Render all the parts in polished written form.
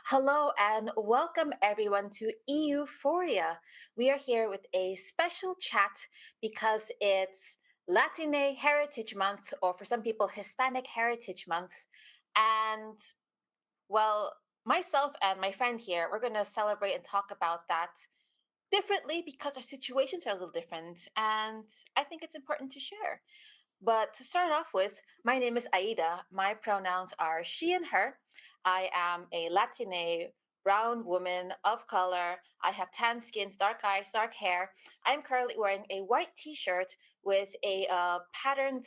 Hello and welcome everyone to EUphoria. We are here with a special chat because it's Latine Heritage Month, or for some people, Hispanic Heritage Month. And well, myself and my friend here, we're going to celebrate and talk about that differently because our situations are a little different. And I think it's important to share. But to start off with, my name is Aida. My pronouns are she and her. I am a Latine brown woman of color. I have tan skins, dark eyes, dark hair. I'm currently wearing a white t-shirt with a patterned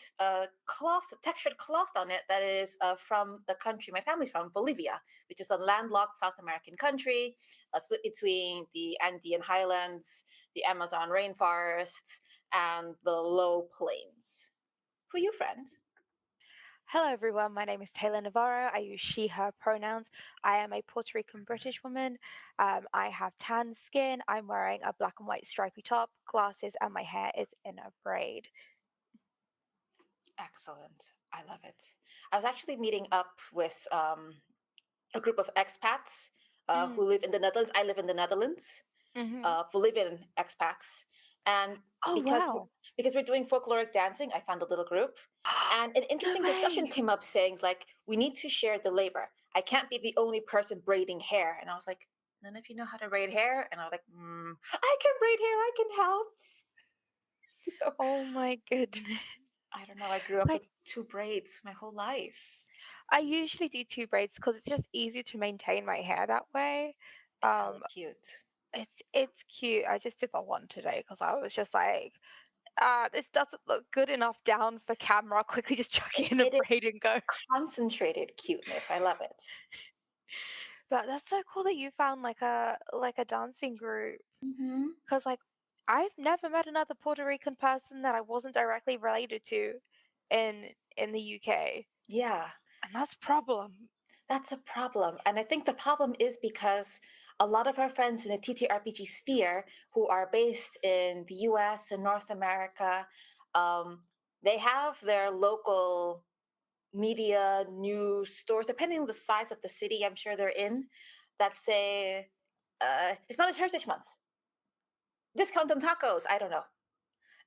cloth, textured cloth on it that is from the country my family's from, Bolivia, which is a landlocked South American country, split between the Andean highlands, the Amazon rainforests, and the low plains. Who you, friend? Hello, everyone. My name is Taylor Navarro. I use she, her pronouns. I am a Puerto Rican British woman. I have tan skin. I'm wearing a black and white stripy top, glasses, and my hair is in a braid. Excellent. I love it. I was actually meeting up with a group of expats who Mm, live in the Netherlands. I live in the Netherlands. hmm For live-in expats, and Oh, because wow. because we're doing folkloric dancing, I found a little group, and an No interesting discussion way. came up saying like we need to share the labor. I can't be the only person braiding hair, and I was like, none of you know how to braid hair, and I was like, I can braid hair. I can help. So Oh, my goodness. I don't know. I grew up Like, with two braids my whole life. I usually do two braids because it's just easier to maintain my hair that way. It's hella Um, cute. it's cute. I just did the one today because I was just like, this doesn't look good enough down for camera. Quickly just chuck it in a It is braid and go. concentrated cuteness. I love it. But that's so cool that you found like a dancing group. Hmm. Cause like I've never met another Puerto Rican person that I wasn't directly related to in the UK. Yeah. And that's a problem. That's a problem. And I think the problem is because a lot of our friends in the TTRPG sphere who are based in the US and North America, um, they have their local media news stores, depending on the size of the city I'm sure they're in, that say Hispanic Heritage Month, discount on tacos. I don't know.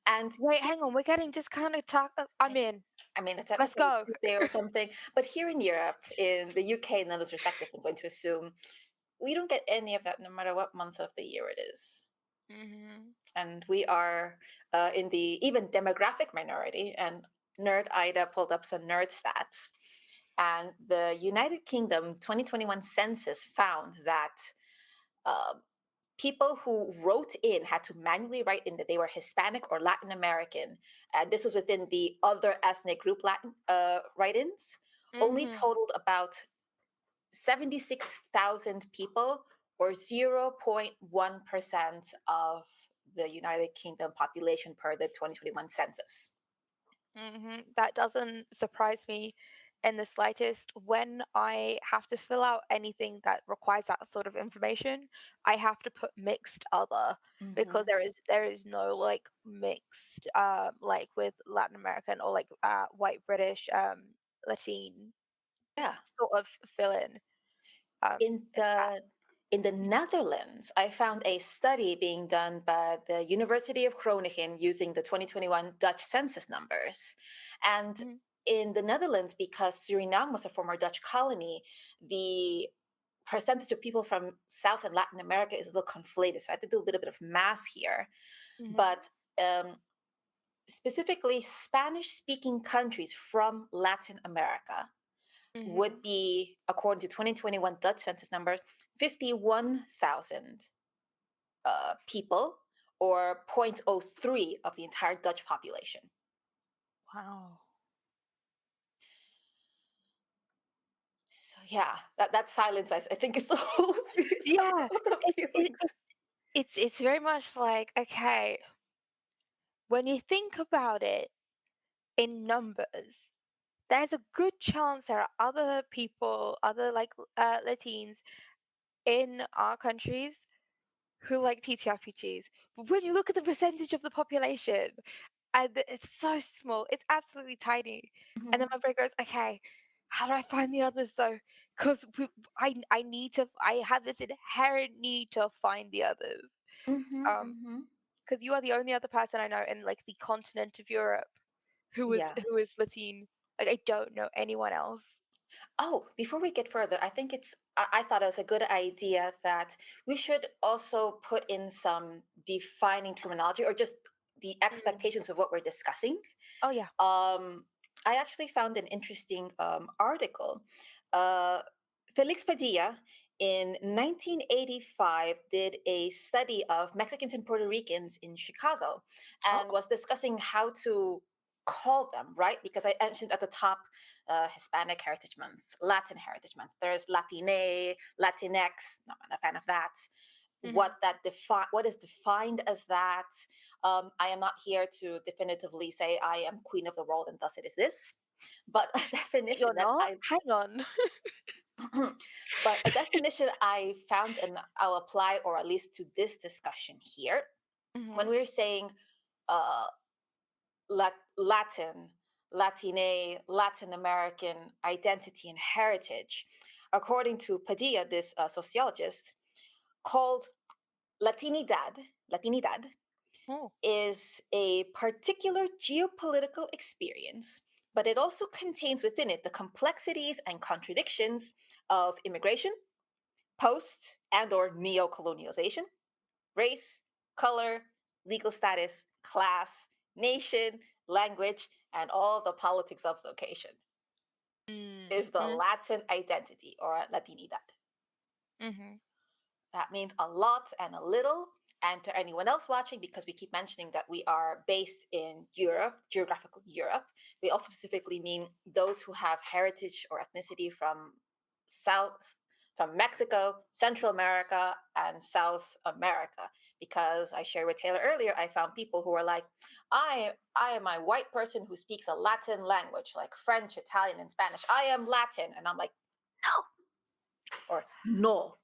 And Wait, here, hang on, we're getting discounted talk. I'm in. I mean, it's Let's technically go. Tuesday or something, but here in Europe, in the UK and others respective, I'm going to assume we don't get any of that no matter what month of the year it is. hmm And we are in the even demographic minority. And Nerd Ida pulled up some nerd stats. And the United Kingdom 2021 census found that uh, people who wrote in had to manually write in that they were Hispanic or Latin American. And this was within the other ethnic group Latin write ins, only hmm totaled about 76,000 people, or 0.1% of the United Kingdom population per the 2021 census. That doesn't surprise me in the slightest. When I have to fill out anything that requires that sort of information, I have to put mixed other because Hmm. there is no like mixed like with Latin American or like white British Latine Yeah. sort of fill in. In It's the in the Netherlands, I found a study being done by the University of Groningen using the 2021 Dutch census numbers. And Mhm. in the Netherlands, because Suriname was a former Dutch colony, the percentage of people from South and Latin America is a little conflated. So I had to do a bit of math here. Mhm. But specifically, Spanish speaking countries from Latin America would Mhm. be, according to 2021 Dutch census numbers, 51,000 people, or 0.03 of the entire Dutch population. Wow. So yeah, that silence I think is the whole sum Yeah, of the it's feelings. it's very much like okay, when you think about it in numbers, there's a good chance there are other people, other like Latines in our countries who like TTRPGs. But when you look at the percentage of the population, and it's so small, it's absolutely tiny. And then Mhm. my brain goes, okay, how do I find the others though? because I need to. I have this inherent need to find the others. Mm-hmm, Um, mm-hmm. because you are the only other person I know in like the continent of Europe Yeah. who is Latine. Like I don't know anyone else. Oh, before we get further, I think I thought it was a good idea that we should also put in some defining terminology or just the Mm. expectations of what we're discussing. Oh yeah. Um, I actually found an interesting article. Uh, Felix Padilla in 1985 did a study of Mexicans and Puerto Ricans in Chicago and Oh. was discussing how to call them, right? Because I mentioned at the top Hispanic Heritage Month, Latin Heritage Month. There's Latine, Latinx. No, I'm not a fan of that. Hmm. What is defined as that? I am not here to definitively say I am queen of the world and thus it is this, but a definition You're that not. I Hang on. but a definition I found and I'll apply or at least to this discussion here when Hmm. we're saying uh, Latin, Latine, Latin American identity and heritage, according to Padilla, this sociologist, called Latinidad Oh. is a particular geopolitical experience, but it also contains within it the complexities and contradictions of immigration, post and or neo-colonialization, race, color, legal status, class, nation, language, and all the politics of location is the Mm-hmm. Latin identity or Latinidad. Hmm. That means a lot and a little. And to anyone else watching, because we keep mentioning that we are based in Europe, geographically Europe, we also specifically mean those who have heritage or ethnicity South, from Mexico, Central America, and South America. Because I shared with Taylor earlier, I found people who are like, I am a white person who speaks a Latin language, like French, Italian, and Spanish. I am Latin. And I'm like, no, or no.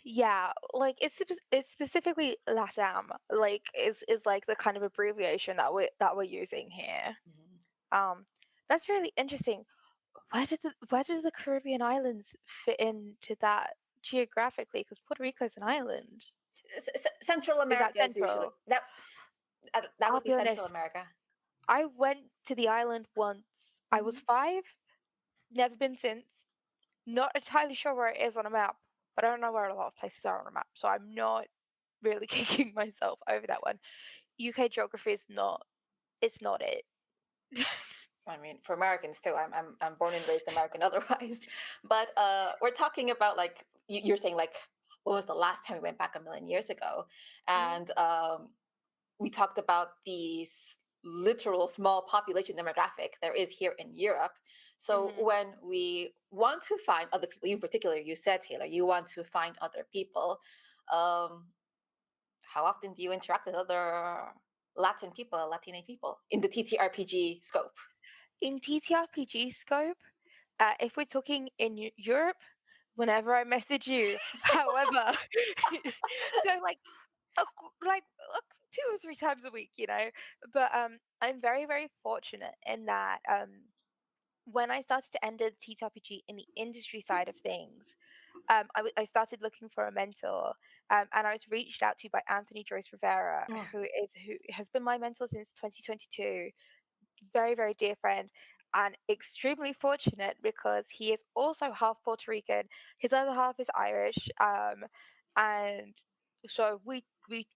Yeah, like it's specifically LATAM. Like is like the kind of abbreviation that we're using here. Mhm. Um, that's really interesting. Where did the Caribbean islands fit into that geographically? Because Puerto Rico is an island. Central Is that America is usually central? that I'll would be be Central honest. America. I went to the island once. I was Hmm. 5. Never been since. Not entirely sure where it is on a map, but I don't know where a lot of places are on a map, so I'm not really kicking myself over that one. UK geography is not. It's not it. I mean, for Americans too. I'm born and raised American otherwise, but we're talking about like you're saying like when was the last time we went back a million years ago, Hmm. and we talked about these literal small population demographic there is here in Europe. So Hmm. when we want to find other people, you in particular, you said Taylor, you want to find other people. Um, how often do you interact with other Latin people, Latina people in the TTRPG scope? In TTRPG scope, if we're talking in Europe, whenever I message you. However, so like 2 or 3 times a week, you know. But I'm very very fortunate in that when I started to enter TTRPG in the industry side of things, I started looking for a mentor, and I was reached out to by Anthony Joyce Rivera, Oh, who has been my mentor since 2022. Very very dear friend, and extremely fortunate because he is also half Puerto Rican. His other half is Irish, and so we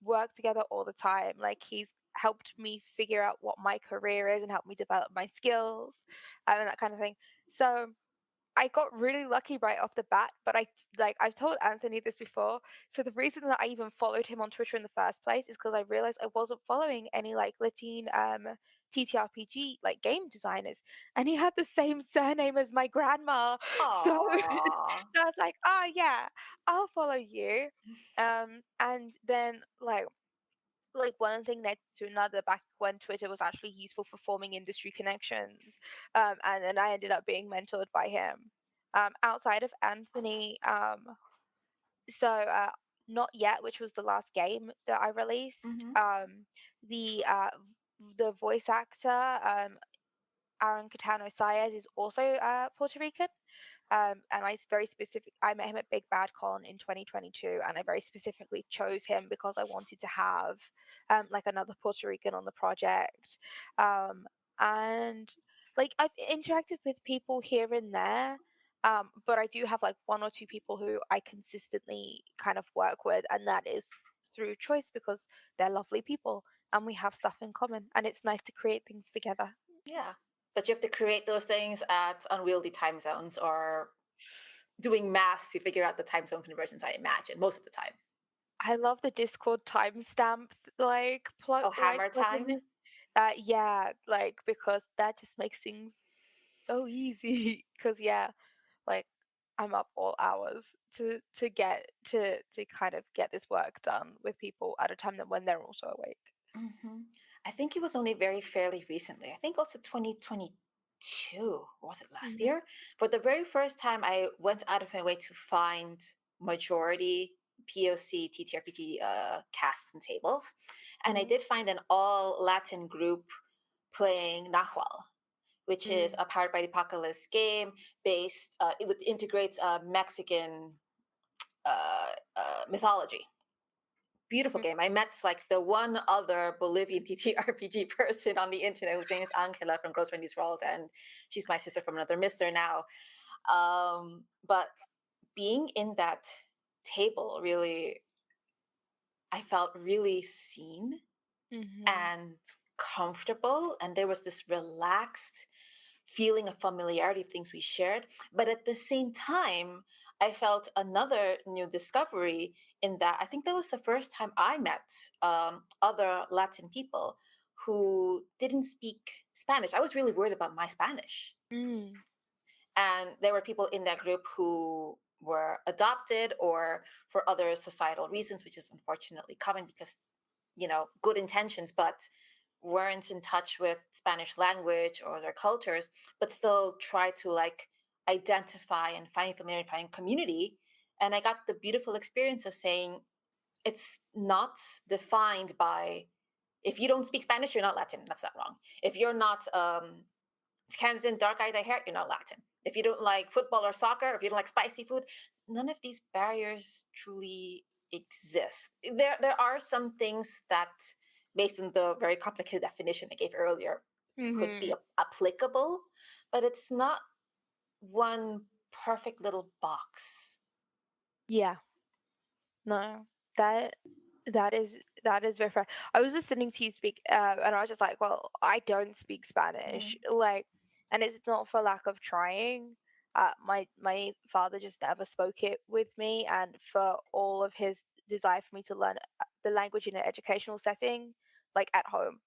work together all the time. Like he's helped me figure out what my career is and helped me develop my skills, and that kind of thing. So I got really lucky right off the bat, but I've told Anthony this before. So the reason that I even followed him on Twitter in the first place is because I realized I wasn't following any like Latine TTRPG like game designers, and he had the same surname as my grandma. So aw. so I was like, oh yeah, I'll follow you. And then like one thing led to another back when Twitter was actually useful for forming industry connections. And then I ended up being mentored by him. Outside of Anthony, so not yet, which was the last game that I released. Hmm. The voice actor Aaron Catano Saez is also Puerto Rican. And I met him at Big Bad Con in 2022, and I very specifically chose him because I wanted to have like another Puerto Rican on the project. And like I've interacted with people here and there, but I do have like one or two people who I consistently kind of work with, and that is through choice because they're lovely people and we have stuff in common, and it's nice to create things together. Yeah. But you have to create those things at unwieldy time zones or doing math to figure out the time zone conversions, I imagine, most of the time. I love the Discord timestamp Oh, hammer plugin. time? Yeah, like because that just makes things so easy. Because yeah, like I'm up all hours to kind of get this work done with people at a time that when they're also awake. Hmm. I think it was only very fairly recently. I think also 2022, or was it last Mhm. year? For the very first time, I went out of my way to find majority POC TTRPG casts and tables. And I Mhm. did find an all Latin group playing Nahual, which is Mm. a Powered by the Apocalypse game based, it would integrate Mexican mythology. Beautiful Mhm. game. I met like the one other Bolivian TTRPG person on the internet whose name is Angela from Gross Wendy's World, and she's my sister from another mister now. But being in that table, really, I felt really seen Mhm. and comfortable, and there was this relaxed feeling of familiarity of things we shared. But at the same time, I felt another new discovery in that I think that was the first time I met other Latin people who didn't speak Spanish. I was really worried about my Spanish. Mm. And there were people in that group who were adopted or for other societal reasons, which is unfortunately common because, good intentions, but weren't in touch with Spanish language or their cultures, but still try to like identify and find familiarity, find community. And I got the beautiful experience of saying it's not defined by if you don't speak Spanish, you're not Latin. That's not wrong. If you're not Kansan, dark eyed hair, you're not Latin. If you don't like football or soccer, if you don't like spicy food, none of these barriers truly exist. There are some things that, based on the very complicated definition I gave earlier, could be Mhm. applicable, but it's not one perfect little box. Yeah. No, that that is very fair. I was listening to you speak, and I was just like, well, I don't speak Spanish, Mm, like, and it's not for lack of trying. My father just never spoke it with me, and for all of his desire for me to learn the language in an educational setting, like at home,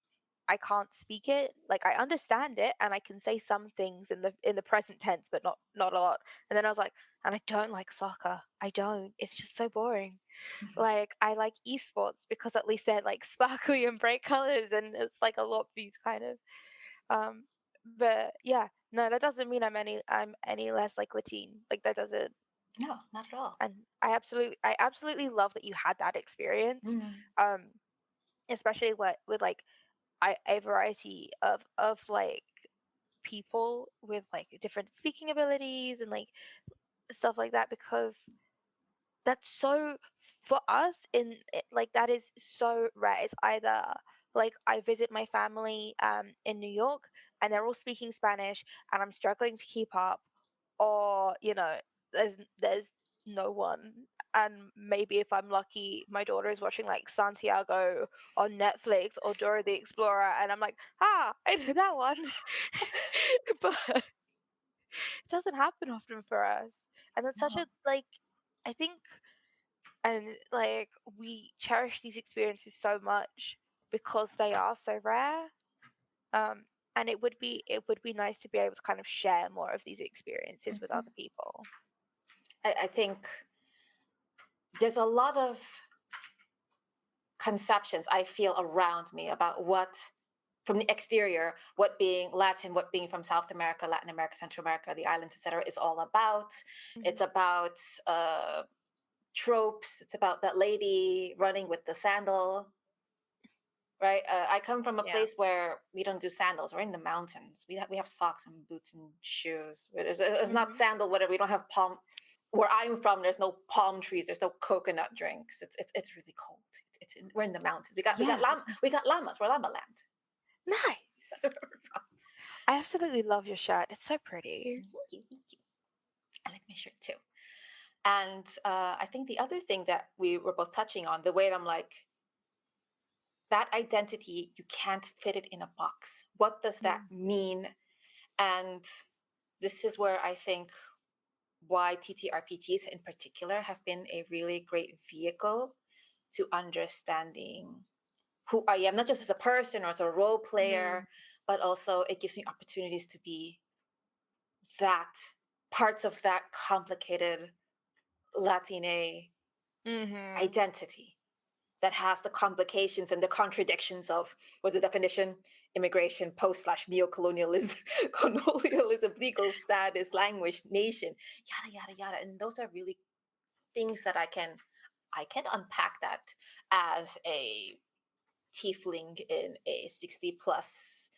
I can't speak it. Like I understand it, and I can say some things in the present tense, but not a lot. And then I was like, and I don't like soccer. I don't. It's just so boring. Like I like esports because at least they're like sparkly and bright colors, and it's like a lot for you to kind of um but yeah, no, that doesn't mean I'm any less like Latine. Like that doesn't. no, not at all. And I absolutely love that you had that experience. Mm, Um especially what with like a variety of like people with like different speaking abilities and like stuff like that, because that's so for us like that is so rare. It's either like I visit my family in New York and they're all speaking Spanish and I'm struggling to keep up, or there's no one, and maybe if I'm lucky my daughter is watching like Santiago on Netflix or Dora the Explorer and I'm like, I know that one. But it doesn't happen often for us, and that's such no. a like I think, and like we cherish these experiences so much because they are so rare. um and it would be nice to be able to kind of share more of these experiences with Mhm. other people. I think there's a lot of conceptions I feel around me about what, from the exterior, what being Latin, what being from South America, Latin America, Central America, the islands, etc., is all about. Mhm. It's about tropes. It's about that lady running with the sandal. right? I come from a Yeah. place where we don't do sandals. We're in the mountains. We have socks and boots and shoes. It's not Hmm. sandal, whatever. We don't have palm. Where I'm from, there's no palm trees. There's no coconut drinks. It's really cold. We're in the mountains. Yeah. We got llamas. We're llama land. Nice. That's where we're from. I absolutely love your shirt. It's so pretty. Thank you, thank you. I like my shirt too. And I think the other thing that we were both touching on, the way I'm like, that identity, you can't fit it in a box. What does that Mm. mean? And this is where I think why TTRPGs in particular have been a really great vehicle to understanding who I am, not just as a person or as a role Mm. player, but also it gives me opportunities to be that parts of that complicated Latine Mhm. identity that has the complications and the contradictions of was the definition immigration post slash neocolonialism colonialism legal status language nation yada yada yada, and those are really things that I can unpack that as a tiefling in a 60 plus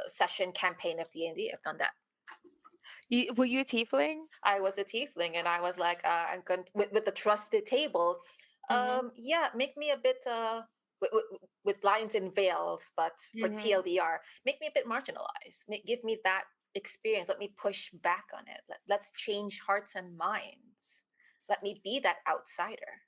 session campaign of D&D. I've done that. Were you a tiefling? I was a tiefling, and I was like, I'm going with the trusted table. Mhm. Yeah, make me a bit with lines and veils, but for Mhm. TLDR, make me a bit marginalized. Give me that experience. Let me push back on it. Let's change hearts and minds. Let me be that outsider.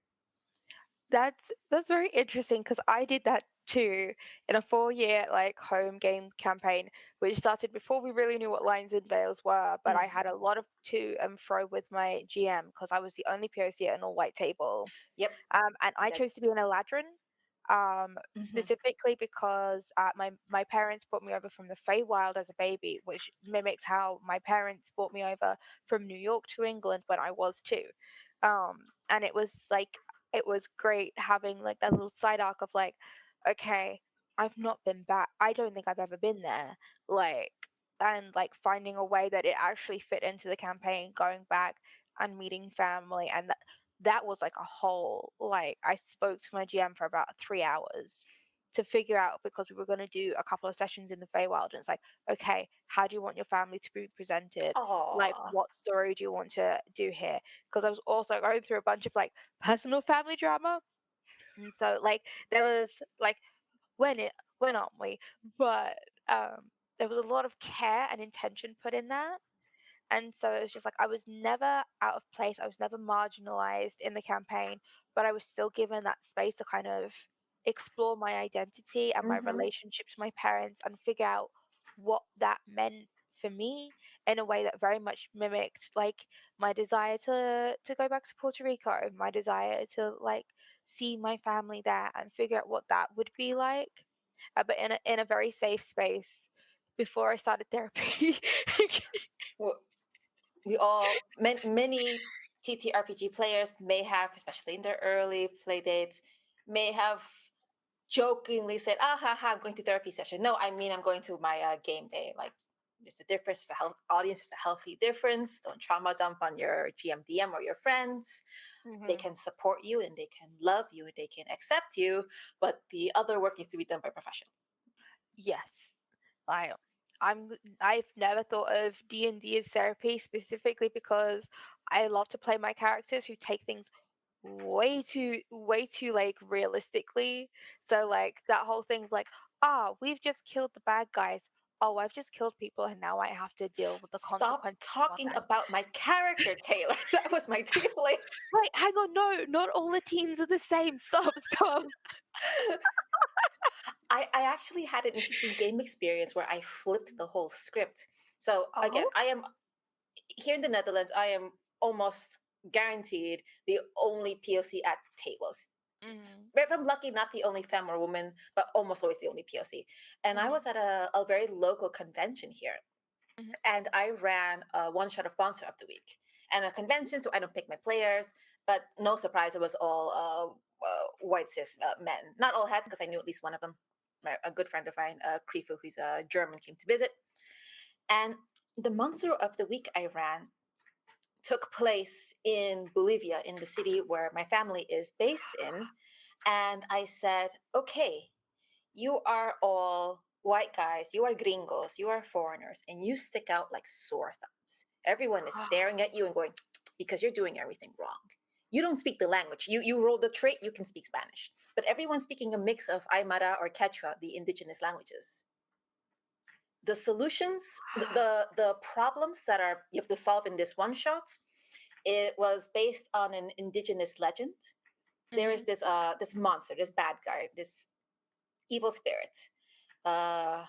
That's very interesting because I did that too in a 4 year like home game campaign, which started before we really knew what lines and veils were. But I Mm. had a lot of to and fro with my GM because I was the only POC at an all white table. Yep. And I That's. chose to be an Eladrin, Mhm. specifically because my parents brought me over from the Feywild as a baby, which mimics how my parents brought me over from New York to England when I was two. And it was great having like that little side arc of like, okay, I've not been back. I don't think I've ever been there. Like, and like finding a way that it actually fit into the campaign, going back and meeting family, and that was like a whole like I spoke to my GM for about 3 hours to figure out because we were going to do a couple of sessions in the Feywild, and it's like, okay, how do you want your family to be presented? Like, Aw. what story do you want to do here? Because I was also going through a bunch of like personal family drama, and so like there was like when aren't we? But there was a lot of care and intention put in that, and so it was just like I was never out of place. I was never marginalized in the campaign, but I was still given that space to kind of explore my identity and my Mhm. relationship to my parents and figure out what that meant for me in a way that very much mimicked like my desire to go back to Puerto Rico, my desire to like see my family there and figure out what that would be like, but in a very safe space before I started therapy. Well, we all many TTRPG players may have, especially in their early play dates, may have jokingly said, "Ah ha ha, I'm going to therapy session." No, I mean I'm going to my game day. Like there's a difference. There's a health audience. There's a healthy difference. Don't trauma dump on your GMDM or your friends. They Mhm. can support you and they can love you and they can accept you, but the other work needs to be done by professional. Yes, I I'm I've never thought of D&D as therapy specifically because I love to play my characters who take things way too like realistically. So like that whole thing of like, we've just killed the bad guys. Oh, I've just killed people and now I have to deal with the Stop consequences for talking them. about my character, Taylor. That was my tiefling. Wait, hang on, no, not all the teens are the same. Stop, stop. I actually had an interesting game experience where I flipped the whole script. So again, Oh. I am here in the Netherlands. I am almost guaranteed the only POC at tables. Mhm. If I'm lucky, not the only femme or woman, but almost always the only POC. And I Mhm. was at a very local convention here, Mhm. and I ran a one shot of Monster of the Week and a convention, so I don't pick my players. But no surprise, it was all white cis men. Not all had, because I knew at least one of them. A good friend of mine, Krifu, who's a German, came to visit. And the Monster of the Week I ran took place in Bolivia, in the city where my family is based in. And I said, okay, you are all white guys, you are gringos, you are foreigners, and you stick out like sore thumbs. Everyone is staring at you and going, because you're doing everything wrong. You don't speak the language. You roll the trait, you can speak Spanish. But everyone's speaking a mix of Aymara or Quechua, the indigenous languages. The solutions, the problems that are you have to solve in this one shot, it was based on an indigenous legend. There is Mhm. this monster, this bad guy, this evil spirit, uh,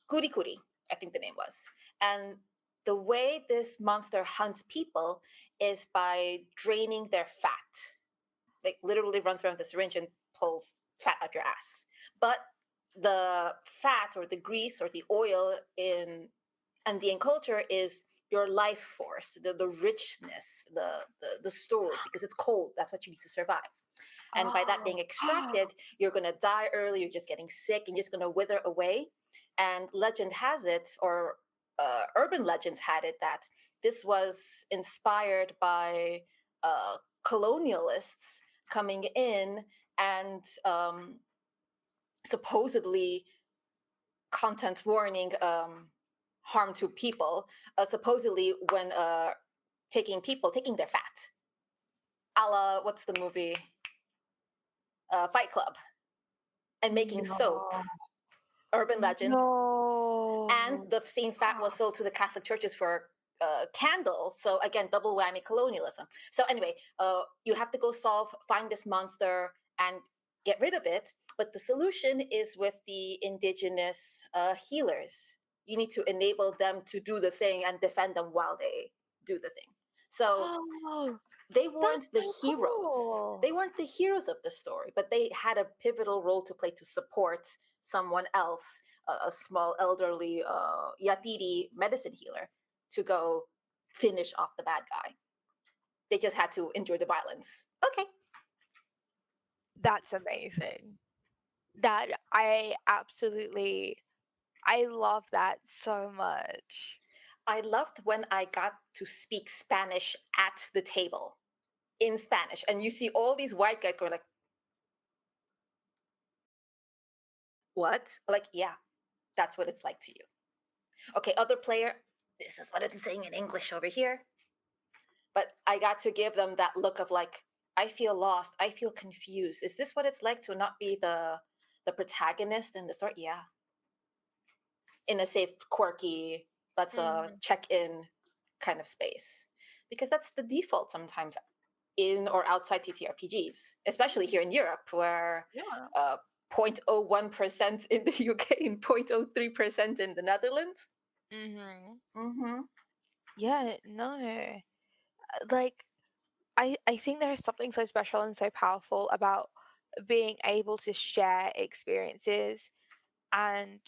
Kuri Kuri, I think the name was. And the way this monster hunts people is by draining their fat. Like literally runs around with a syringe and pulls fat out your ass. But the fat or the grease or the oil in Andean culture is your life force, the richness, the stored, because it's cold. That's what you need to survive. And by that Oh. being extracted, you're going to die early, you're just getting sick, and you're just going to wither away. And legend has it, or urban legends had it, that this was inspired by colonialists coming in and supposedly content warning harm to people, supposedly when taking their fat. A la, what's the movie? Fight Club, and making soap, No. urban legend. And No. the same fat was sold to the Catholic churches for candles. So again, double whammy colonialism. So anyway, you have to go find this monster and get rid of it. But the solution is with the indigenous healers. You need to enable them to do the thing and defend them while they do the thing. So Oh, they that's weren't the so heroes. cool. They weren't the heroes of the story, but they had a pivotal role to play to support someone else, a small elderly Yatiri medicine healer, to go finish off the bad guy. They just had to endure the violence. Okay. That's amazing. That I love that so much. I loved when I got to speak Spanish at the table in Spanish, and you see all these white guys going like, "What?" Like, yeah, that's what it's like to you. Okay, other player, this is what I'm saying in English over here. But I got to give them that look of like, I feel lost, I feel confused. Is this what it's like to not be the protagonist in the story? Yeah. In a safe, quirky, let's Mhm. check in kind of space. Because that's the default sometimes in or outside TTRPGs, especially here in Europe, where Yeah. 0.01% in the UK and 0.03% in the Netherlands. Mhm. Mm-hmm. Yeah, no. Like I think there is something so special and so powerful about being able to share experiences. And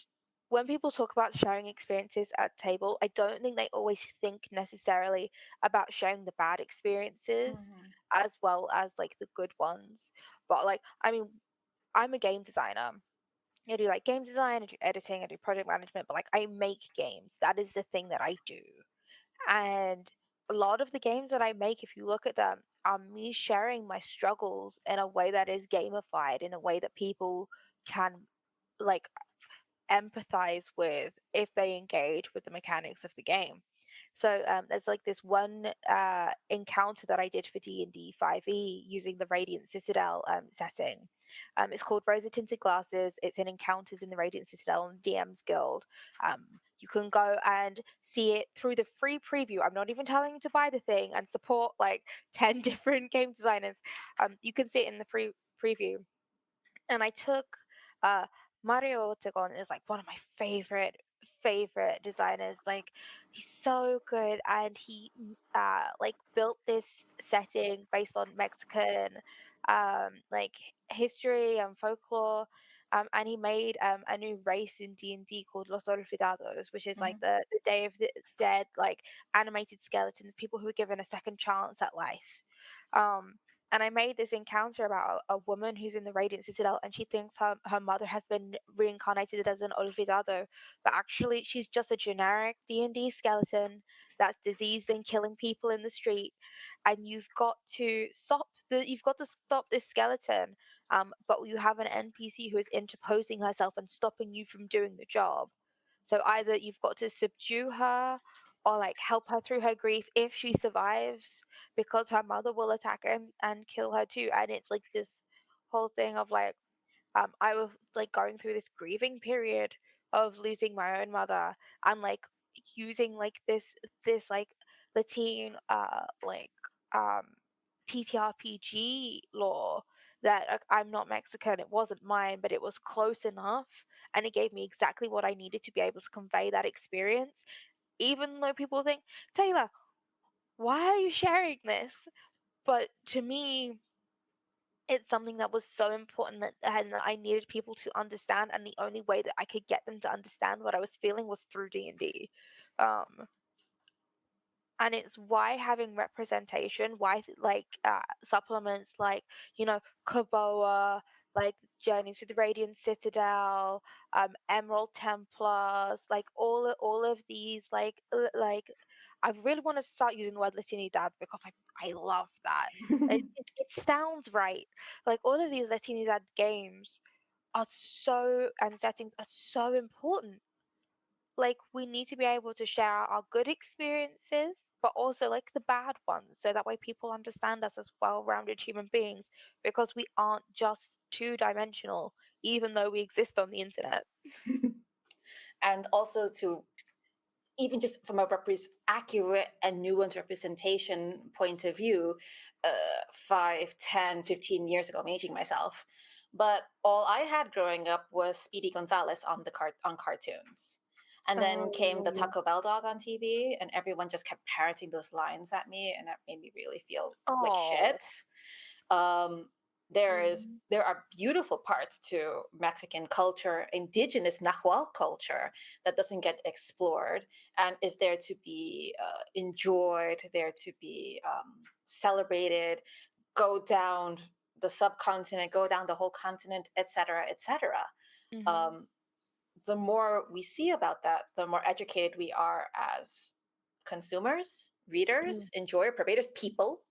when people talk about sharing experiences at table, I don't think they always think necessarily about sharing the bad experiences Mm-hmm. as well as like the good ones. But like, I mean, I'm a game designer. I do like game design, I do editing, I do project management, but like I make games. That is the thing that I do. And a lot of the games that I make, if you look at them, are me sharing my struggles in a way that is gamified, in a way that people can like empathize with if they engage with the mechanics of the game. So there's like this one encounter that I did for D&D 5e using the Radiant Citadel setting. It's called Rosa Tinted Glasses. It's in Encounters in the Radiant Citadel and DM's Guild. You can go and see it through the free preview. I'm not even telling you to buy the thing and support like 10 different game designers. You can see it in the free preview. And I took uh Mario Tegon is like one of my favorite designers. Like he's so good, and he like built this setting based on Mexican like history and folklore. And he made a new race in D&D called Los Olvidados, which is like Mm-hmm. the Day of the Dead, like animated skeletons, people who are given a second chance at life. Um, and I made this encounter about a woman who's in the Radiant Citadel, and she thinks her mother has been reincarnated as an Olvidado, but actually she's just a generic D&D skeleton that's diseased and killing people in the street. And you've got to stop this skeleton but you have an NPC who is interposing herself and stopping you from doing the job. So either you've got to subdue her or like help her through her grief if she survives, because her mother will attack and kill her too. And it's like this whole thing of like, I was like going through this grieving period of losing my own mother, and like using like this like Latine um TTRPG law that I'm not Mexican, it wasn't mine, but it was close enough, and it gave me exactly what I needed to be able to convey that experience. Even though people think, Taylor, why are you sharing this? But to me, it's something that was so important that and I needed people to understand, and the only way that I could get them to understand what I was feeling was through D&D. Um, and it's why having representation, why supplements like, Kaboa, like Journeys to the Radiant Citadel, Emerald Templars, like all of these like I really want to start using the word Latinidad because I love that. It sounds right. Like all of these Latinidad games are so and settings are so important. Like we need to be able to share our good experiences but also like the bad ones, so that way people understand us as well-rounded human beings, because we aren't just two-dimensional even though we exist on the internet. And also to even just from a accurate and nuanced representation point of view, 5, 10, 15 years ago, I'm aging myself, but all I had growing up was Speedy Gonzales on on cartoons. And then came the Oh. Taco Bell dog on TV, and everyone just kept parroting those lines at me, and that made me really feel like Oh. shit. Um, Mm. there are beautiful parts to Mexican culture, indigenous Nahual culture that doesn't get explored and is there to be enjoyed, there to be celebrated, go down the subcontinent, go down the whole continent, etc., etc. Mhm. Um, the more we see about that, the more educated we are as consumers, readers, Mm. enjoyer, pervaders, people.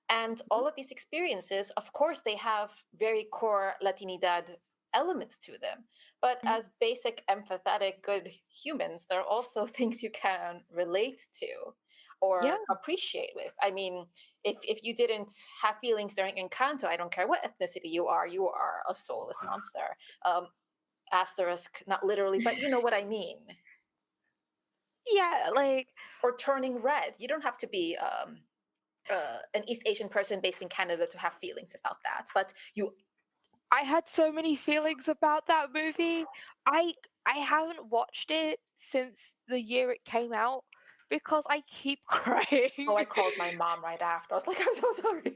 And all of these experiences, of course, they have very core Latinidad elements to them. But Mhm. as basic, empathetic, good humans, there are also things you can relate to Yeah. or appreciate with. I mean, if you didn't have feelings during Encanto, I don't care what ethnicity you are a soulless monster. Asterisk, not literally, but you know what I mean. Yeah, like Or turning red. You don't have to be an East Asian person based in Canada to have feelings about that. But you, I had so many feelings about that movie. I I haven't watched it since the year it came out because I keep oh, crying. I called my mom right after. I was like, I'm so sorry.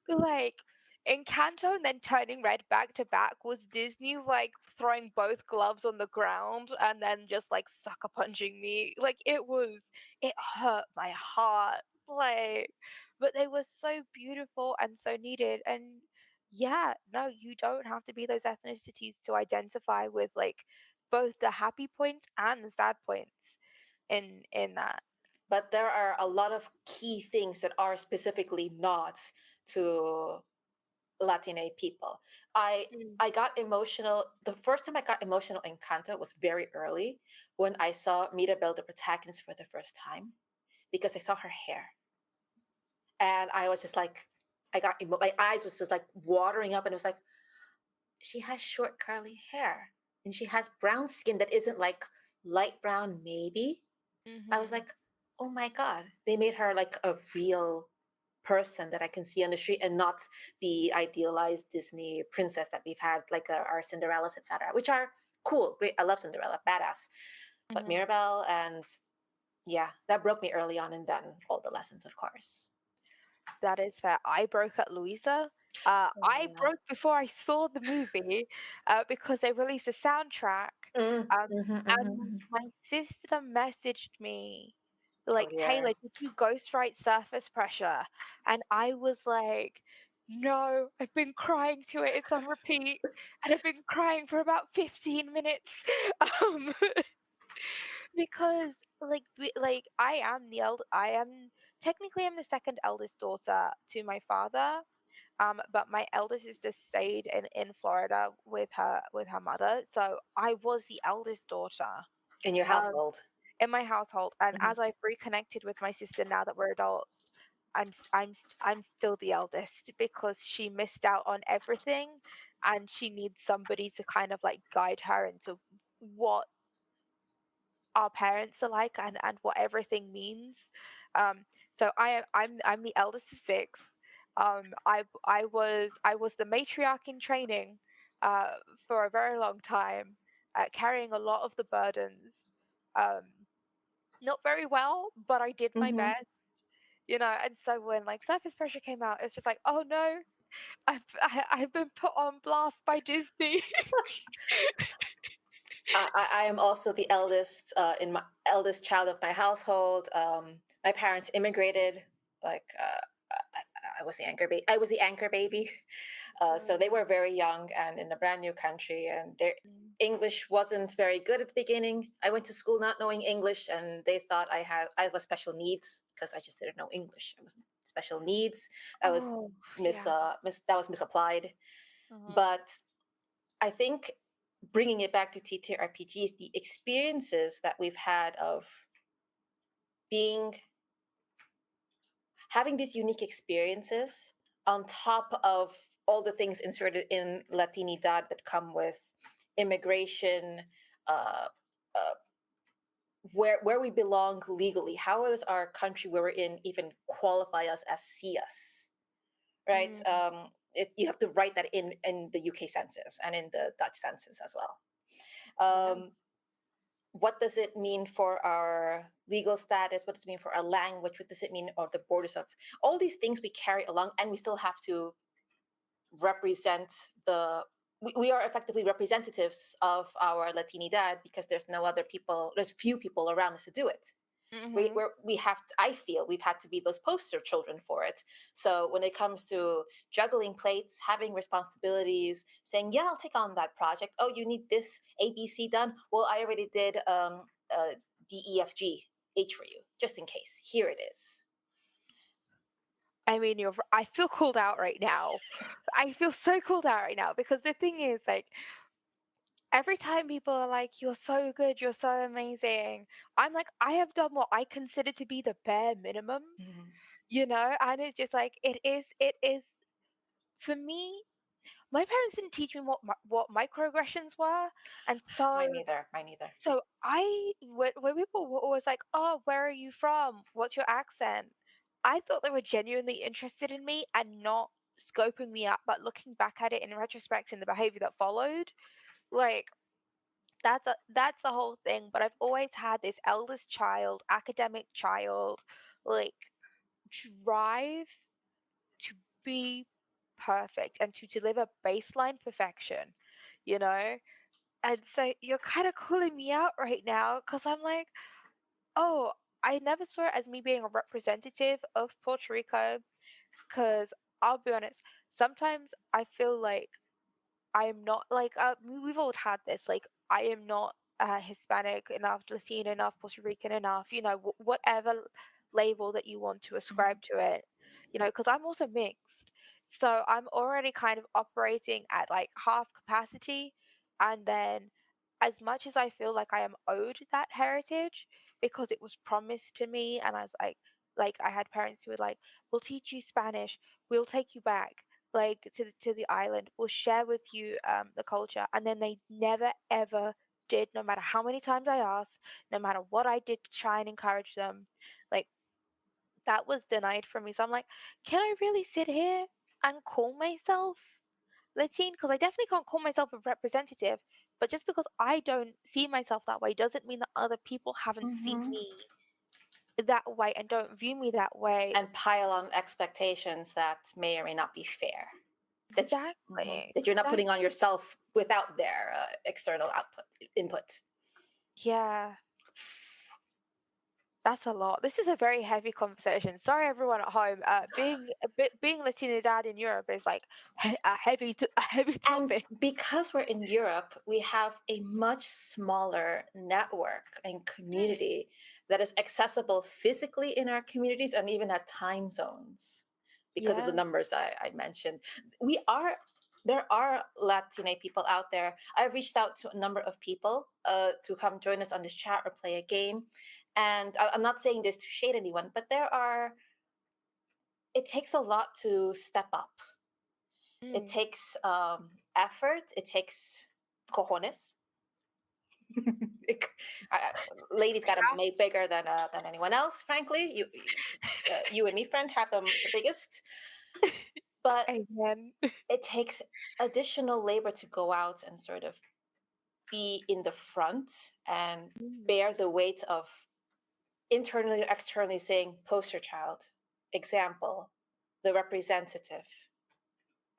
Like Encanto and then turning red back to back was Disney like throwing both gloves on the ground and then just like sucker punching me. Like it hurt my heart. Like, but they were so beautiful and so needed. And yeah, no, you don't have to be those ethnicities to identify with like both the happy points and the sad points in that. But there are a lot of key things that are specifically not to Latina people. I Mm. I got emotional. The first time I got emotional in Canto was very early when I saw Mirabel, the protagonist, for the first time because I saw her hair. And I was just like, my eyes was just like watering up, and it was like, she has short curly hair, and she has brown skin that isn't like light brown, maybe. I was Mhm. like, oh my god, they made her like a real person that I can see on the street, and not the idealized Disney princess that we've had, like our Cinderellas, etc., which are cool, great. I love Cinderella, badass. But Mhm. Mirabelle, and yeah, that broke me early on, and then all the lessons, of course. That is fair. I broke at Louisa. Oh I yeah. broke before I saw the movie because they released a soundtrack. And Mhm. my sister messaged me, Oh like, dear. Taylor, did you ghostwrite Surface Pressure? And I was like, no, I've been crying to it. It's on repeat. And I've been crying for about 15 minutes. Um, because like I am technically I'm the second eldest daughter to my father. But my elder sister stayed in Florida with her mother, so I was the eldest daughter In your um, household. in my household. And Hmm. as I've reconnected with my sister now that we're adults, I'm still the eldest because she missed out on everything, and she needs somebody to kind of like guide her into what our parents are like and what everything means. So I'm the eldest of six. I was the matriarch in training uh, for a very long time, carrying a lot of the burdens. Um, Not very well, but I did my Hmm. best, you know. And so when like surface pressure came out, it's just like, oh no, I've been put on blast by Disney. I am also the eldest in my eldest child of my household. My parents immigrated. Like I was the anchor baby. I was the anchor baby. So they Mm, were very young and in a brand new country, and their mm. English wasn't very good at the beginning. I went to school not knowing English, and they thought I was special needs because I just didn't know English. I was special needs. That was Oh yeah. that was misapplied. Mhm. But I think bringing it back to TTRPGs, the experiences that we've had of being having these unique experiences on top of all the things inserted in Latinidad that come with immigration, uh, uh, where we belong legally. How does our country where we're in even qualify us as CS? Right? Mm, You have to write that in the UK census and in the Dutch census as well. yeah. What does it mean for our legal status? What does it mean for our language? What does it mean or the borders of all these things we carry along, and we still have to represent we are effectively representatives of our Latinidad because there's no other people, there's few people around us to do it. Mhm. We have to, I feel we've had to be those poster children for it. So when it comes to juggling plates, having responsibilities, saying, yeah, I'll take on that project. Oh, you need this ABC done? Well, I already did DEFG H for you, just in case. Here it is. I mean, I feel called out right now. I feel so called out right now because the thing is, like, every time people are like, "You're so good, you're so amazing," I'm like, I have done what I consider to be the bare minimum, Mhm. you know. And it's just like it is for me. My parents didn't teach me what microaggressions were, and Mine neither. Mine neither. so when people were always like, "Oh, where are you from? What's your accent?" I thought they were genuinely interested in me and not scoping me up, but looking back at it in retrospect and the behavior that followed, like that's the whole thing. But I've always had this eldest child, academic child, like drive to be perfect and to deliver baseline perfection, you know? And so you're kind of calling me out right now because I'm like, oh, I never saw it as me being a representative of Puerto Rico. Because I'll be honest, sometimes I feel like I am not like we've all had this. Like I am not Hispanic enough, Latino enough, Puerto Rican enough. You know, whatever label that you want to ascribe to it. You know, because I'm also mixed, so I'm already kind of operating at like half capacity, and then as much as I feel like I am owed that heritage because it was promised to me, and I was like I had parents who were like, "We'll teach you Spanish, we'll take you back." Like to the island will share with you the culture, and then they never ever did, no matter how many times I asked, no matter what I did to try and encourage them. Like that was denied from me. So I'm like, can I really sit here and call myself Latine? Because I definitely can't call myself a representative, but just because I don't see myself that way doesn't mean that other people haven't seen Hmm. me that way and don't view me that way. And pile on expectations that may or may not be fair. Exactly, That you're not putting on exactly. yourself without their external output input. Yeah. That's a lot. This is a very heavy conversation. Sorry, everyone at home. Being Latino dad in Europe is like a heavy And topic. because we're in Europe, we have a much smaller network and Mm, community that is accessible physically in our communities and even at time zones because of the yeah. numbers I mentioned. We are There are Latina people out there. I've reached out to a number of people to come join us on this chat or play a game. And I'm not saying this to shade anyone, but it takes a lot to step up. It Mm, takes effort. It takes cojones. it, I, Ladies got to yeah. make bigger than anyone else. Frankly, you and me, friend, have the biggest. But Amen. it takes additional labor to go out and sort of be in the front and Mm. bear the weight of internally or externally saying poster child, example, the representative,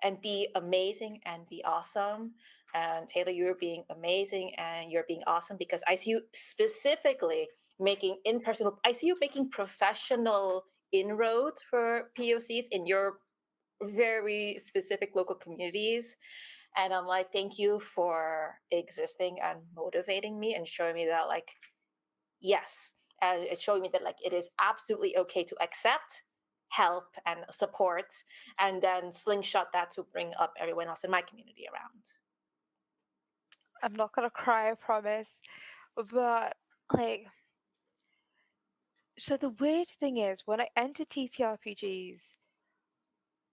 and be amazing and be awesome. And Taylor, you're being amazing and you're being awesome because I see you specifically making I see you making professional inroads for POCs in your very specific local communities. And I'm like, thank you for existing and motivating me and showing me that, like, yes, and it's showing me that, like, it is absolutely okay to accept help and support and then slingshot that to bring up everyone else in my community around. I'm not gonna cry, I promise. But like, so the weird thing is, when I entered TTRPGs,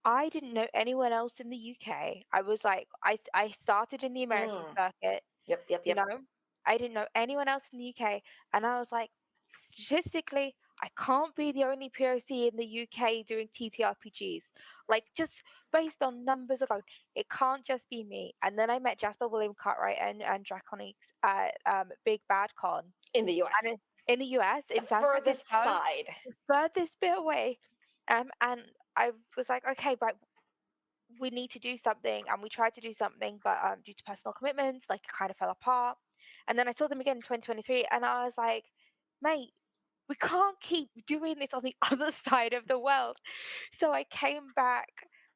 I didn't know anyone else in the UK. I was like, I started in the American Mm. circuit, Yep, yep, you yep. know? I didn't know anyone else in the UK, and I was like, statistically, I can't be the only POC in the UK doing TTRPGs. Like, just based on numbers alone, it can't just be me. And then I met Jasper William Cartwright and Draconics at Big Bad Con, In the US, in the US, the in San furthest Francisco, side. the furthest bit away. And I was like, okay, right, we need to do something, and we tried to do something, but due to personal commitments, like, it kind of fell apart. And then I saw them again in 2023, and I was like, mate, we can't keep doing this on the other side of the world. So I came back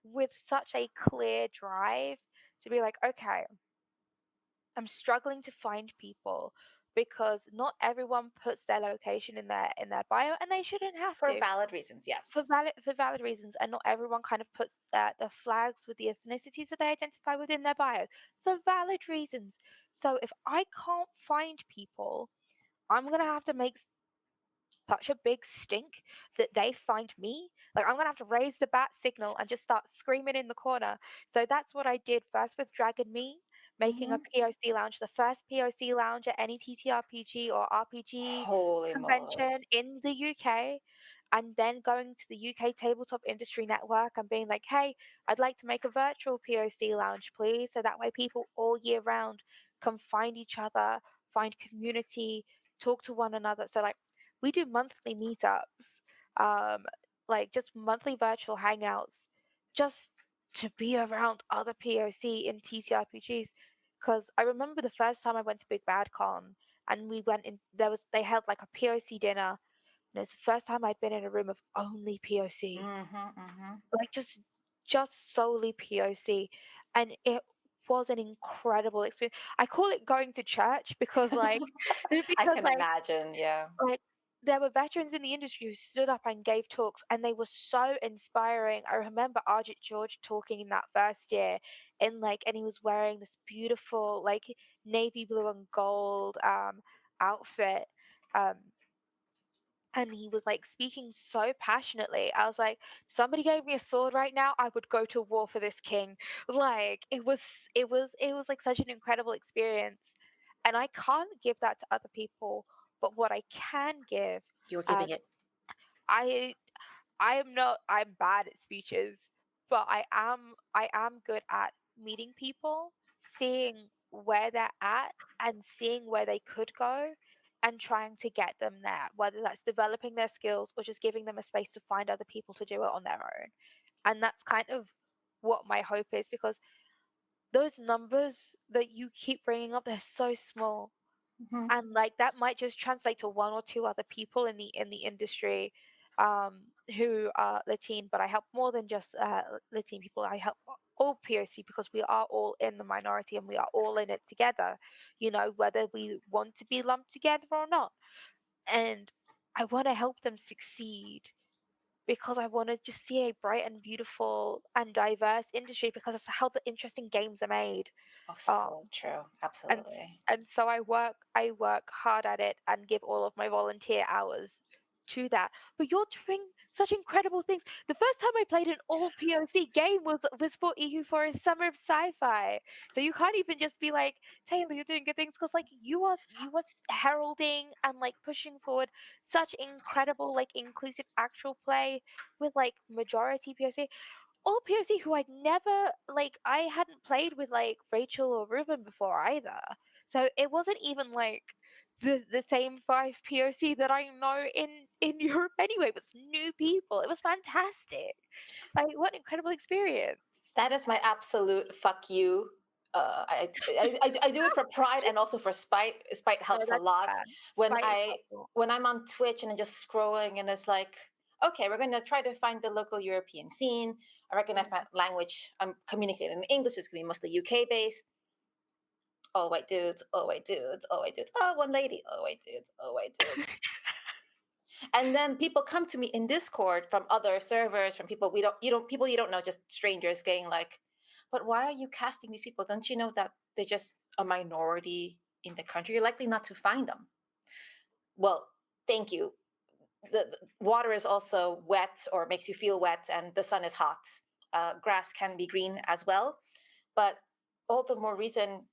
with such a clear drive to be like, okay, I'm struggling to find people because not everyone puts their location in their bio, and they shouldn't have For to, valid reasons, yes. for valid reasons, and not everyone kind of puts the flags with the ethnicities that they identify within their bio for valid reasons. So if I can't find people, I'm gonna have to make such a big stink that they find me. Like, I'm gonna have to raise the bat signal and just start screaming in the corner. So that's what I did first with Dragon Me, making a Hmm. POC lounge, the first POC lounge at any TTRPG or RPG Holy moly. convention in the UK. And then going to the UK Tabletop Industry Network and being like, hey, I'd like to make a virtual POC lounge, please. So that way people all year round can find each other, find community, talk to one another. So, like, we do monthly meetups, um, like just monthly virtual hangouts, just to be around other POC in TTRPGs. Because I remember the first time I went to Big Bad Con, and we went in, they held like a POC dinner, and it's the first time I'd been in a room of only POC, Hmm. Hmm. like just solely POC, and it was an incredible experience. I call it going to church because like I because can imagine, yeah. like there were veterans in the industry who stood up and gave talks, and they were so inspiring. I remember Arjit George talking in that first year in like, and he was wearing this beautiful like navy blue and gold outfit. Um and he was like speaking so passionately. I was like, somebody gave me a sword right now, I would go to war for this king. Like, it was like such an incredible experience. And I can't give that to other people, but what I can give, You're um, giving it. I I'm bad at speeches, but I am good at meeting people, seeing where they're at and seeing where they could go and trying to get them there, whether that's developing their skills or just giving them a space to find other people to do it on their own. And that's kind of what my hope is, because those numbers that you keep bringing up, they're so small. Mhm. and like that might just translate to one or two other people in the industry who are Latine, but I help more than just Latine people. I help all POC because we are all in the minority and we are all in it together, you know, whether we want to be lumped together or not. And I want to help them succeed because I want to just see a bright and beautiful and diverse industry because that's how the interesting games are made. Oh, Um, so true. and Absolutely. and so I work hard at it and give all of my volunteer hours to that. But you're doing such incredible things. The first time I played an all POC game was for EUphoria Summer of Sci-Fi. So you can't even just be like, Taylor, you're doing good things because like you are heralding and like pushing forward such incredible like inclusive actual play with like majority POC all POC who I'd never like I hadn't played with like Rachel or Ruben before either. So it wasn't even like the same five POC that I know in Europe anyway. It was new people. It was fantastic. Like what an incredible experience. That is my absolute fuck you. I do it for pride and also for spite. Spite No, helps a that's lot fair. when Spite is I helpful. when I'm on Twitch and I'm just scrolling and it's like, okay, we're gonna try to find the local European scene. I recognize my Mhm. language. I'm communicating in English. It's gonna be mostly UK based. All white dudes. All white dudes. All white dudes. Oh, one lady. All white dudes. All white dudes. And then people come to me in Discord from other servers, from people people you don't know, just strangers, saying like, "But why are you casting these people? Don't you know that they're just a minority in the country? You're likely not to find them." Well, thank you. The water is also wet or makes you feel wet, and the sun is hot. Grass can be green as well, but all the more reason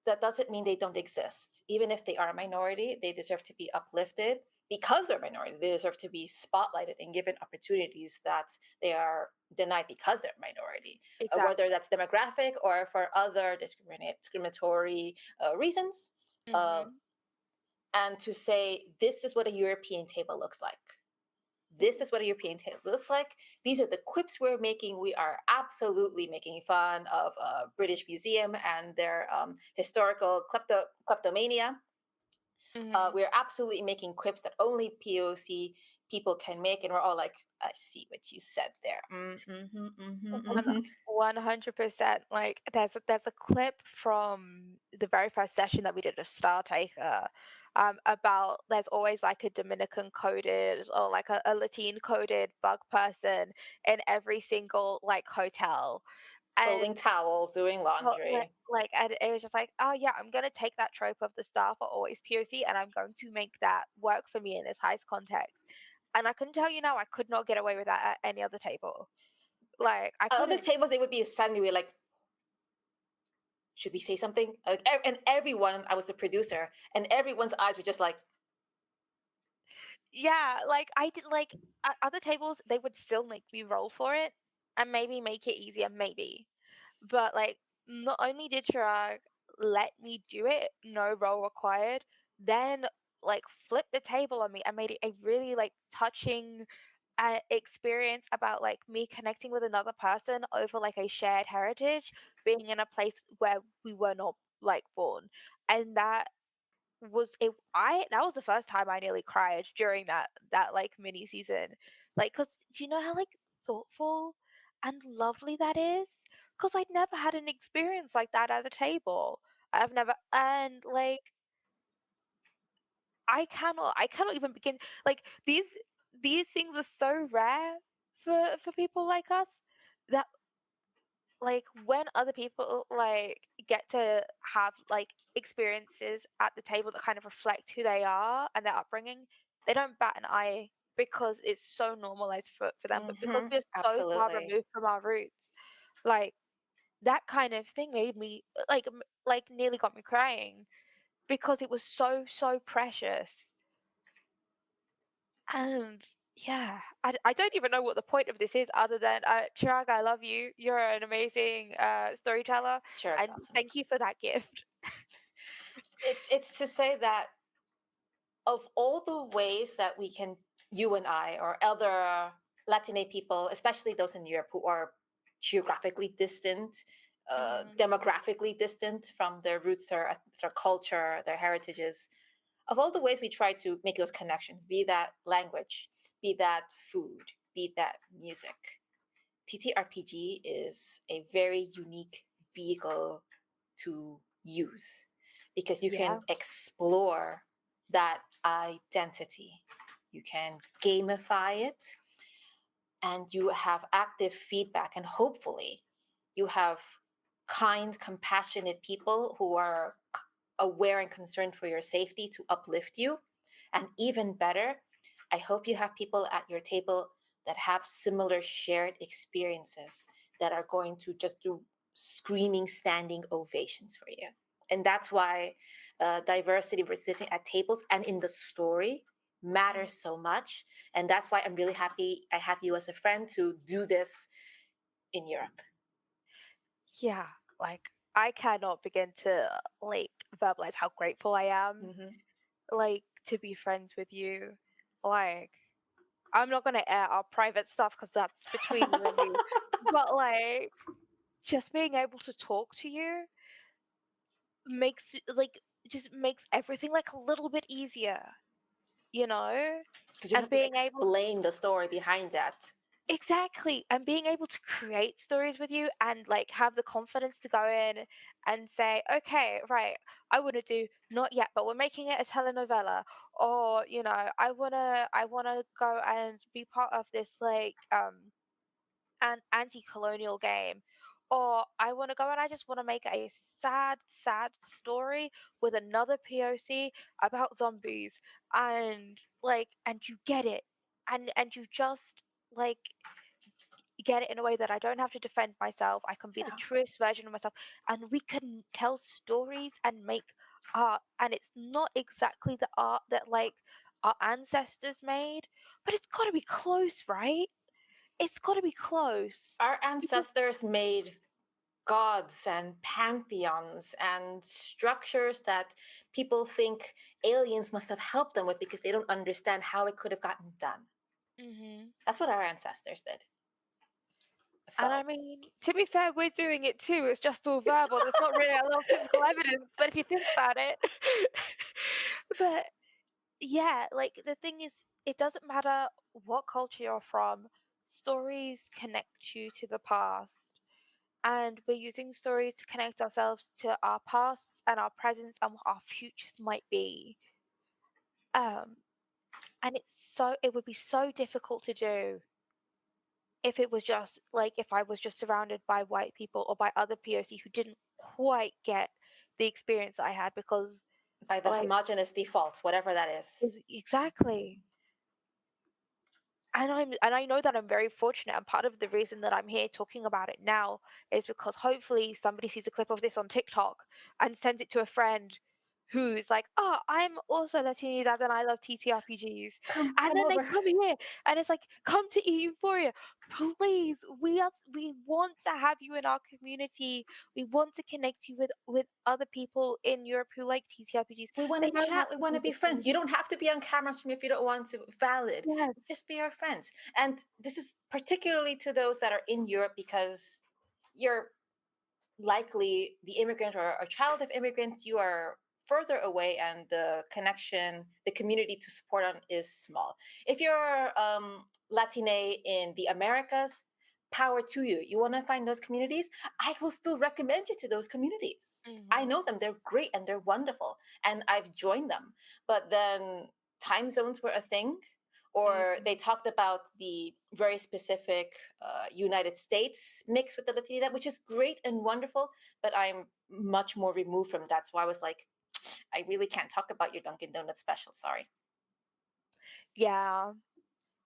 that doesn't mean they don't exist. Even if they are a minority, they deserve to be uplifted because they're a minority. They deserve to be spotlighted and given opportunities that they are denied because they're a minority, whether Exactly. that's demographic or for other discriminatory reasons. Uh, Mhm. and to say, this is what a European table looks like. This is what a European table looks like. These are the quips we're making. We are absolutely making fun of British Museum and their historical kleptomania. Mhm. We're absolutely making quips that only POC people can make, and we're all like, "I see what you said there." One 100%. Like there's a clip from the very first session that we did a Star Taker about there's always like a Dominican coded or like a Latin coded bug person in every single like hotel. Folding And towels, doing well, laundry. and it was just like, oh yeah, I'm gonna take that trope of the staff are always POC and I'm going to make that work for me in this heist context. And I can tell you now, I could not get away with that at any other table. Like I Other couldn't. tables, they would be suddenly like, "Should we say something?" And everyone, I was the producer, and everyone's eyes were just like, Yeah, like I did like at other tables they would still make me roll for it and maybe make it easier, maybe. But like not only did Chirag let me do it, no roll required, then like flipped the table on me and made it a really like touching experience about like me connecting with another person over like a shared heritage, being in a place where we were not like born. And that was the first time I nearly cried during that like mini season. Like, cause do you know how like thoughtful and lovely that is? Cause I'd never had an experience like that at a table. I've never and like I cannot even begin like these things are so rare for people like us that like when other people like get to have like experiences at the table that kind of reflect who they are and their upbringing, they don't bat an eye because it's so normalized for them, but because we're so far absolutely. removed from our roots, like that kind of thing made me like nearly got me crying because it was so precious. And yeah, I don't even know what the point of this is other than Chirag, I love you. You're an amazing storyteller, Sure, it's and awesome. thank you for that gift. It's to say that of all the ways that we can, you and I or other Latine people, especially those in Europe who are geographically distant, demographically distant from their roots, their culture, their heritages. Of all the ways we try to make those connections, be that language, be that food, be that music, TTRPG is a very unique vehicle to use because you can Yeah. explore that identity. You can gamify it and you have active feedback, and hopefully, you have kind, compassionate people who are aware and concerned for your safety to uplift you. And even better, I hope you have people at your table that have similar shared experiences that are going to just do screaming standing ovations for you. And that's why diversity versus sitting at tables and in the story Mm. matters so much. And that's why I'm really happy I have you as a friend to do this in Europe. Yeah, like I cannot begin to like verbalize how grateful I am, Mm-hmm. like to be friends with you. Like I'm not gonna air our private stuff because that's between you and me. But like just being able to talk to you just makes everything like a little bit easier, you know? Because you don't And have to being able explain the story behind that. exactly, and being able to create stories with you and like have the confidence to go in and say, okay, right, I want to do not yet, but we're making it a telenovela, or I wanna go and be part of this like an anti-colonial game, or I want to go and I just want to make a sad story with another POC about zombies, and you get it, and you just like get it in a way that I don't have to defend myself. I can be the Yeah. truest version of myself, and we can tell stories and make art. And it's not exactly the art that like our ancestors made, but it's got to be close, right? It's got to be close. Our Because ancestors made gods and pantheons and structures that people think aliens must have helped them with because they don't understand how it could have gotten done. hmm That's what our ancestors did. And So, I mean, to be fair, we're doing it too. It's just all verbal. There's not really a lot of physical evidence, but if you think about it, but yeah, like the thing is, it doesn't matter what culture you're from, stories connect you to the past. And we're using stories to connect ourselves to our pasts and our presents and what our futures might be. Um, and it would be so difficult to do if it was just like if I was just surrounded by white people or by other POC who didn't quite get the experience that I had because by the like homogenous default, whatever that is. exactly. And I know that I'm very fortunate, and part of the reason that I'm here talking about it now is because hopefully somebody sees a clip of this on TikTok and sends it to a friend who's like, "Oh, I'm also Latinx and I love TTRPGs," and Come then they over. come here and it's like, "Come to EUphoria, please. We want to have you in our community. We want to connect you with other people in Europe who like TTRPGs. We want They to don't chat. have We to want to be be the friends. same." You don't have to be on camera if you don't want to. Valid. Yes. Just be our friends. And this is particularly to those that are in Europe because you're likely the immigrant or a child of immigrants. You are further away, and the connection, the community to support on is small. If you're Latine in the Americas, power to you. You want to find those communities? I will still recommend you to those communities. I hmm know them, they're great and they're wonderful, and I've joined them. But then time zones were a thing, or they talked about the very specific United States mix with the Latina, which is great and wonderful, but I'm much more removed from that. So I was like, I really can't talk about your Dunkin' Donuts special. Sorry. Yeah.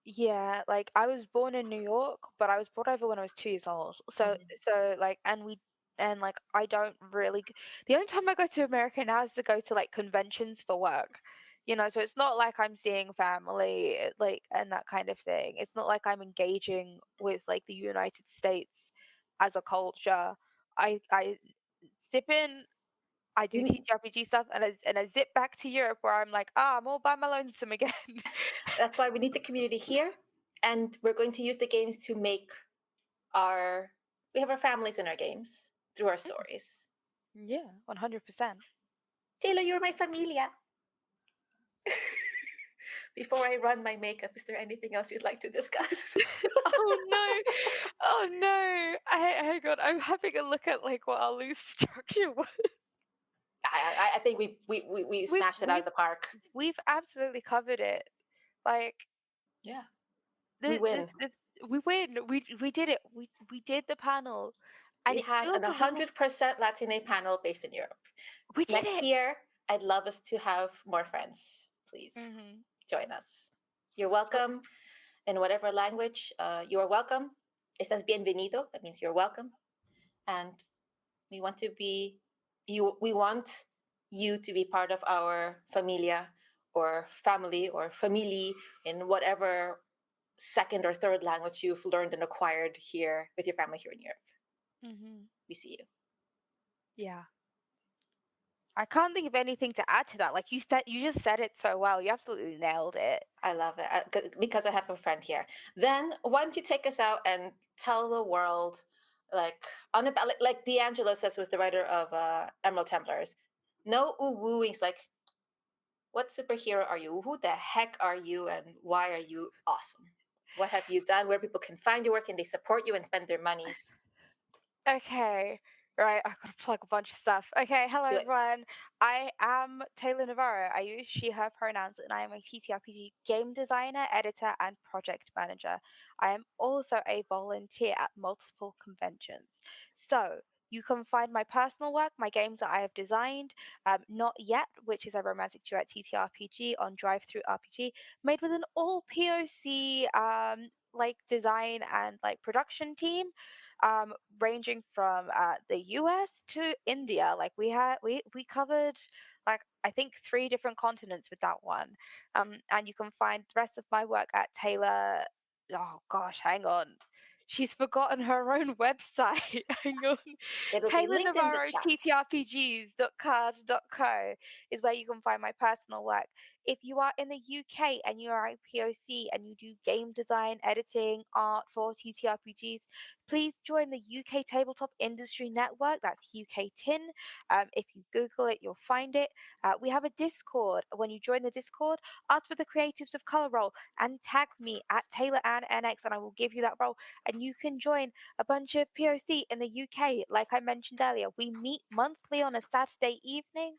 Yeah, like I was born in New York, but I was brought over when I was 2 years old. Mhm. So like, and like I don't really. The only time I go to America now is to go to like conventions for work, So it's not like I'm seeing family, like, and that kind of thing. It's not like I'm engaging with like the United States as a culture. I zip in, I We do need, TTRPG stuff, and I zip back to Europe where I'm like, I'm all by my lonesome again. that's why we need the community here, and we're going to use the games to make our we have our families in our games through our Mm. stories. Yeah, 100%. Taylor, you're my familia. Before I run my makeup, is there anything else you'd like to discuss? Oh no. Oh no. Hang on. I'm having a look at like what our loose structure was. I think we We've smashed it out of we've the park. we've absolutely covered it. Like Yeah, we the, win. the we win. We did it. We did the panel, and We it had feels an a little. 100% Latine panel based in Europe. We did Next it. year, I'd love us to have more friends. Please Hmm. join us. You're welcome in whatever language. You are welcome. Estás bienvenido. That means you're welcome. And we want to be you. We want you to be part of our familia or family or family in whatever second or third language you've learned and acquired here with your family here in Europe. Hmm. We see you. Yeah. I can't think of anything to add to that. Like you just said it so well. You absolutely nailed it. I love it because I have a friend here. Then why don't you take us out and tell the world, like like D'Angelo says, who's the writer of Emerald Templars, no ooh wooings. Like, what superhero are you? Who the heck are you, and why are you awesome? What have you done? Where people can find your work and they support you and spend their monies? Okay. Right, I've got to plug a bunch of stuff. Okay, hello Do it. everyone. I am Taylor Navarro. I use she, her pronouns, and I am a TTRPG game designer, editor, and project manager. I am also a volunteer at multiple conventions. So, you can find my personal work, my games that I have designed, Not Yet, which is a romantic duet TTRPG on Drive Through RPG, made with an all POC like design and like production team. Um, Ranging from the US to India. Like we covered like I think three different continents with that one. And you can find the rest of my work at Taylor. Oh gosh, hang on. She's forgotten her own website. Hang on. It'll be Taylor linked in the Navarro chat. TTRPGs.card.co is where you can find my personal work. If you are in the UK and you are a POC and you do game design, editing, art for TTRPGs, please join the UK Tabletop Industry Network. That's UK TIN. If you Google it, you'll find it. We have a Discord. When you join the Discord, ask for the Creatives of Color role and tag me at Taylor Ann NX, and I will give you that role. And you can join a bunch of POC in the UK. Like I mentioned earlier, we meet monthly on a Saturday evening,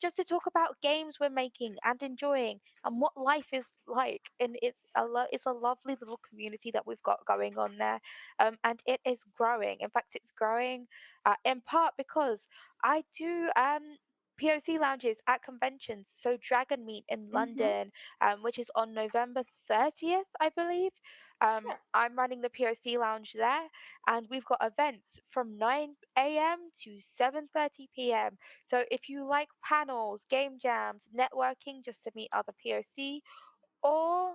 just to talk about games we're making and enjoying and what life is like. And it's a lovely little community that we've got going on there, and it is growing. In fact, it's growing in part because I do POC lounges at conventions. So Dragon Meet in Mm-hmm. London, which is on November 30th, I believe. Sure. I'm running the POC lounge there, and we've got events from 9 a.m. to 7:30 p.m. So if you like panels, game jams, networking just to meet other POC, or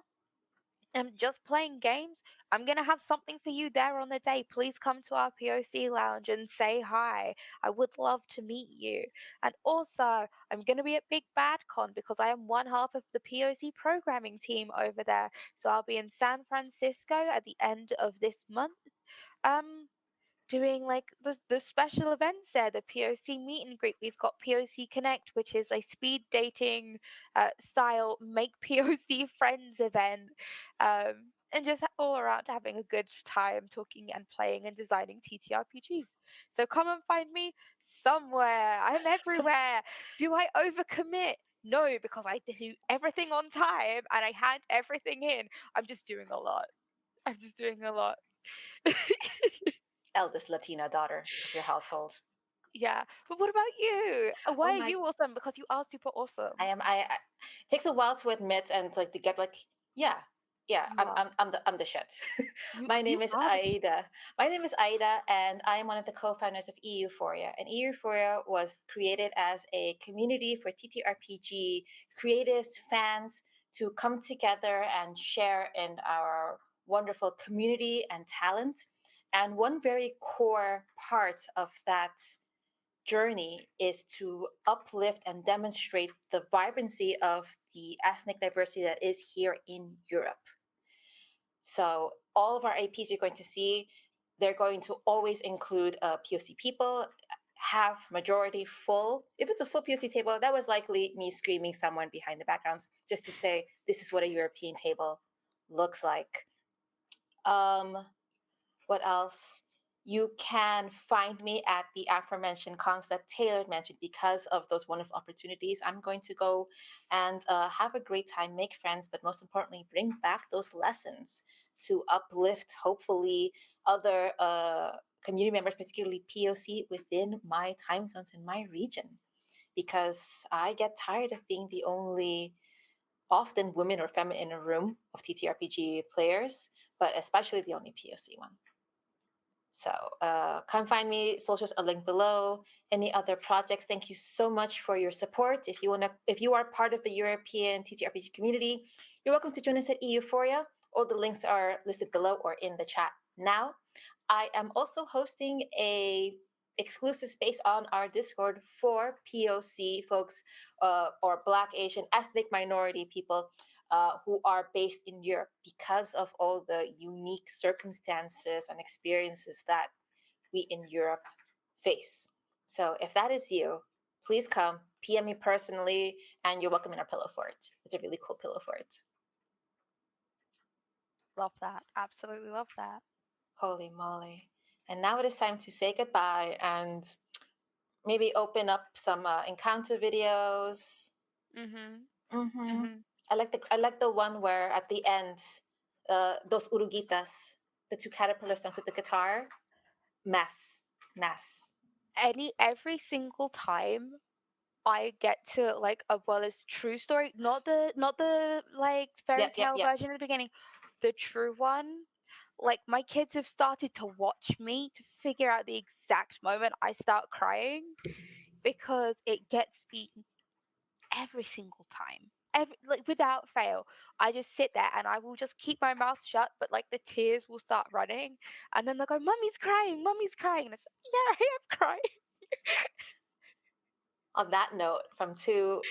just playing games, I'm going to have something for you there on the day. Please come to our POC lounge and say hi. I would love to meet you. And also, I'm going to be at Big Bad Con because I am one half of the POC programming team over there. So I'll be in San Francisco at the end of this month. Um, Doing like the special events there, the POC meet and greet. We've got POC Connect, which is a speed dating style make POC friends event. And just all around having a good time talking and playing and designing TTRPGs. So come and find me somewhere. I'm everywhere. Do I overcommit? No, because I do everything on time and I hand everything in. I'm just doing a lot. I'm just doing a lot. Eldest Latina daughter of your household. Yeah. But what about you? Oh Why are my, you awesome? Because you are super I awesome. am. It takes a while to admit and like to get like, yeah, yeah. You are. I'm the shit. You My you name is are the shit. Aida. My name is Aida, and I am one of the co-founders of EUphoria. And EUphoria was created as a community for TTRPG creatives, fans to come together and share in our wonderful community and talent. And one very core part of that journey is to uplift and demonstrate the vibrancy of the ethnic diversity that is here in Europe. So, all of our APs you're going to see, they're going to always include POC people, have majority full. If it's a full POC table, that was likely me screaming someone behind the backgrounds just to say, this is what a European table looks like. What else? You can find me at the aforementioned cons that Taylor mentioned. Because of those wonderful opportunities, I'm going to go and have a great time, make friends, but most importantly, bring back those lessons to uplift, hopefully, other community members, particularly POC, within my time zones in my region. Because I get tired of being the only often women or feminine in a room of TTRPG players, but especially the only POC one. So come find me. Socials are linked below. Any other projects? Thank you so much for your support. If you are part of the European TTRPG community, you're welcome to join us at EUphoria. All the links are listed below or in the chat now. I am also hosting a exclusive space on our Discord for POC folks or Black, Asian, ethnic minority people who are based in Europe because of all the unique circumstances and experiences that we in Europe face. So if that is you, please come, PM me personally, and you're welcome in our pillow fort. It's a really cool pillow fort. Love that. Absolutely love that. Holy moly. And now it is time to say goodbye and maybe open up some encounter videos. Mhm. Mm-hmm. Mhm. I like the one where at the end, those uruguitas, the two caterpillars sung with the guitar. Mess. Every single time I get to like a Wallace true story, not the like fairy tale Yep. version at the beginning, the true one. Like my kids have started to watch me to figure out the exact moment I start crying because it gets me every single time. Like without fail, I just sit there and I will just keep my mouth shut, but like the tears will start running, and then they'll go, "Mummy's crying, Mummy's crying," and it's yeah, I am crying. On that note, from two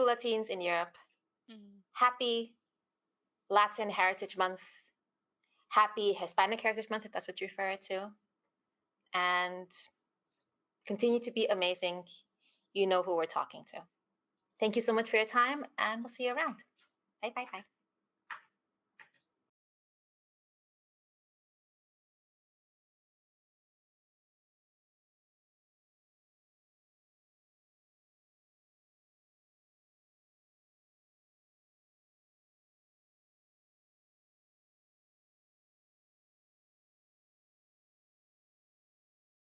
Latines in Europe, Mm. happy Latin Heritage Month, happy Hispanic Heritage Month, if that's what you refer to, and continue to be amazing. You know who we're talking to. Thank you so much for your time, and we'll see you around. Bye.